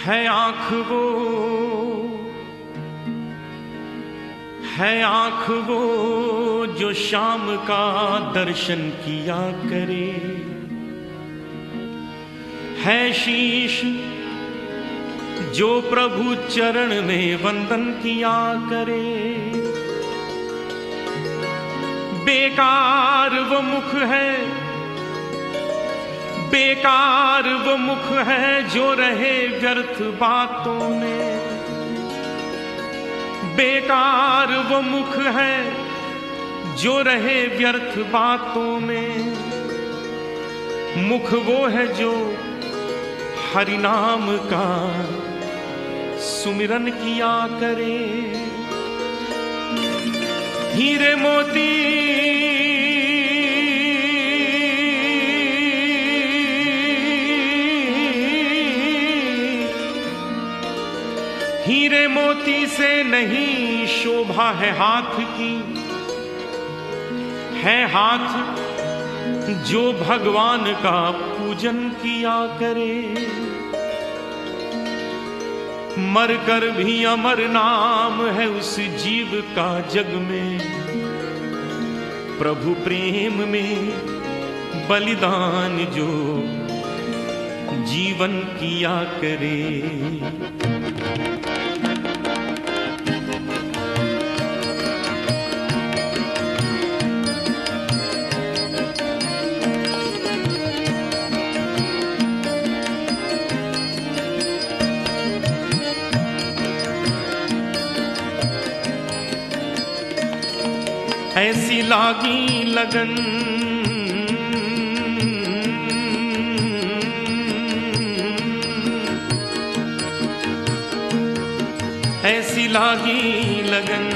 है आँख वो जो शाम का दर्शन किया करे, है शीश जो प्रभु चरण में वंदन किया करे। बेकार वो मुख है, बेकार वो मुख है जो रहे व्यर्थ बातों में। बेकार वो मुख है जो रहे व्यर्थ बातों में। मुख वो है जो हरि नाम का सुमिरन किया करे। हीरे मोती हीरे मोती से नहीं शोभा है हाथ की, है हाथ जो भगवान का पूजन किया करे। मरकर भी अमर नाम है उस जीव का जग में, प्रभु प्रेम में बलिदान जो जीवन किया करे। ऐसी लागी लगन ऐसी लागी लगन,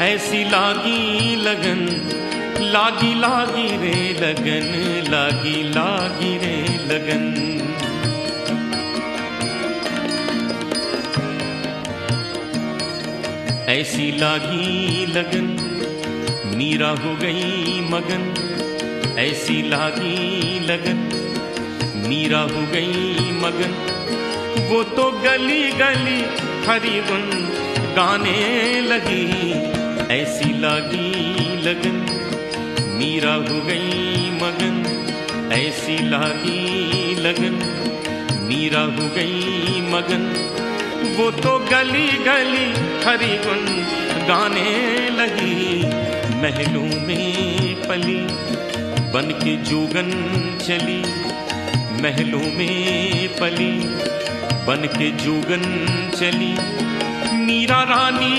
ऐसी लागी लगन, लागी लागी रे लगन, लागी लागी रे लगन। ऐसी लागी लगन मीरा हो गई मगन। ऐसी लागी लगन मीरा हो गई मगन। वो तो गली गली हरि गुण गाने लगी। ऐसी लागी लगन मीरा हो गई मगन। ऐसी लागी लगन मीरा हो गई मगन। वो तो गली गली हरि गुण गाने लगी। महलों में पली बन के जोगन चली। महलों में पली बन के जोगन चली। मीरा रानी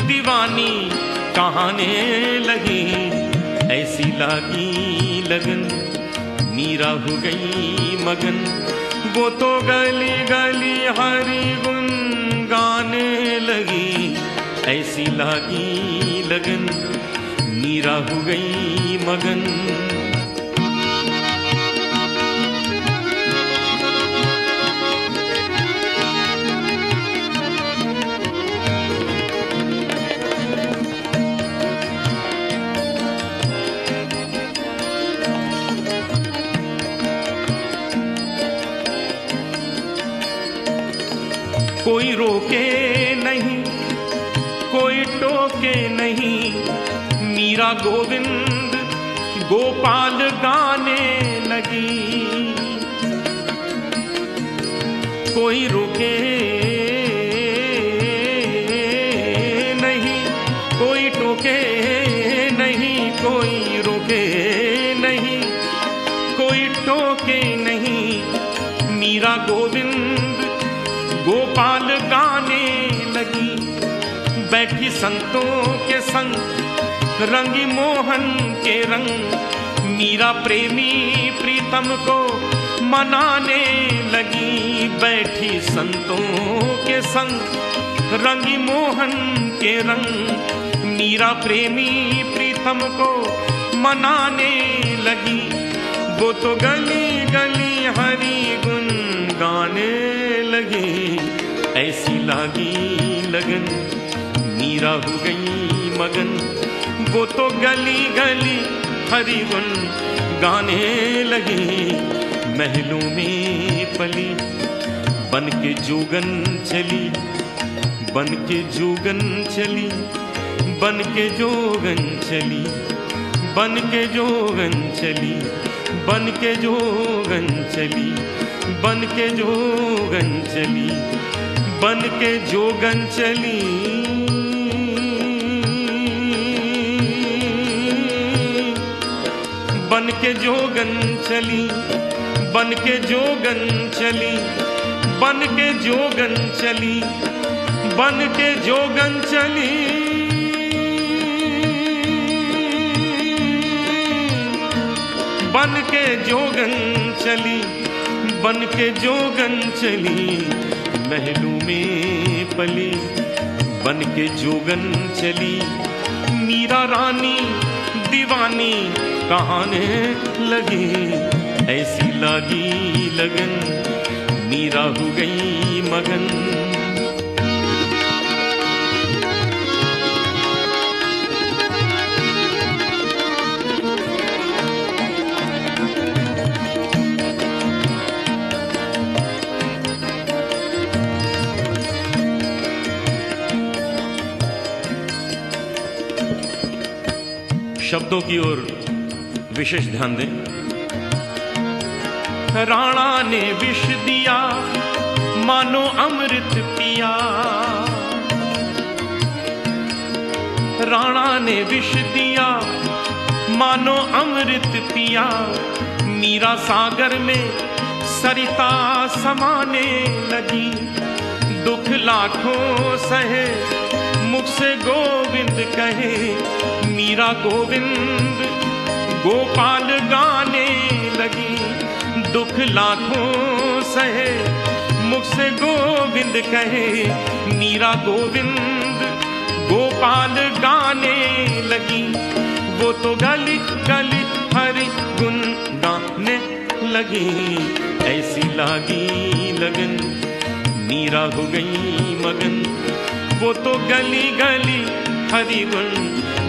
दीवानी कहाने लगी। ऐसी लागी लगन मीरा हो गई मगन। वो तो गली गली हरि गुण गाने लगी। ऐसी लागी लगन मीरा हो गई मगन। कोई रोके नहीं, कोई टोके नहीं। मीरा गोविंद गोपाल गाने लगी। कोई रोके नहीं, कोई टोके नहीं, कोई रोके नहीं, कोई टोके नहीं। मीरा गोविंद गोपाल गाने लगी। बैठी संतों के संग रंगी मोहन के रंग। मीरा प्रेमी प्रीतम को मनाने लगी। बैठी संतों के संग रंगी मोहन के रंग। मीरा प्रेमी प्रीतम को मनाने लगी। वो तो गली गली हरि गुण गाने लगी। ऐसी लागी लगन मीरा हो गई मगन। वो तो गली गली हरि गुण गाने लगी। महलों में पली बन के जोगन चली, बन के जोगन चली, बन के जोगन चली, बन के जोगन चली, बन के जोगन चली, बन के जोगन चली, बन के जोगन चली। बन के जोगन चली, बन के जोगन चली, बन के जोगन चली, बन के जोगन चली। बन के जोगन चली, बन के जोगन चली। महलों में पली बन के जोगन चली। मीरा रानी दीवानी कहाने लगी, ऐसी लगी लगन मीरा हो गई मगन। शब्दों की ओर विशेष ध्यान दें। राणा ने विष दिया मानो अमृत पिया, राणा ने विष दिया मानो अमृत पिया। मीरा सागर में सरिता समाने लगी, दुख लाखों सहे मुख से गोविंद कहे। मीरा गोविंद गोपाल गाने लगी, दुख लाखों सहे मुख से गोविंद कहे। मीरा गोविंद गोपाल गाने लगी, वो तो गली गली हरि गुण गाने लगी। ऐसी लागी लगन मीरा हो गई मगन, वो तो गली गली हरि गुण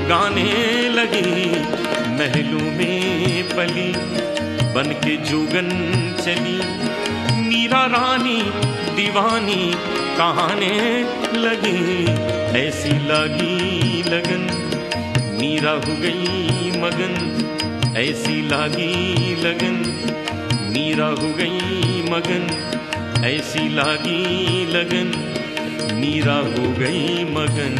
गाने लगी। महलों में पली बन के जोगन चली, मीरा रानी दीवानी कहाने लगी। ऐसी लागी लगन मीरा हो गई मगन, ऐसी लागी लगन मीरा हो गई मगन, ऐसी लागी लगन मीरा हो गई मगन।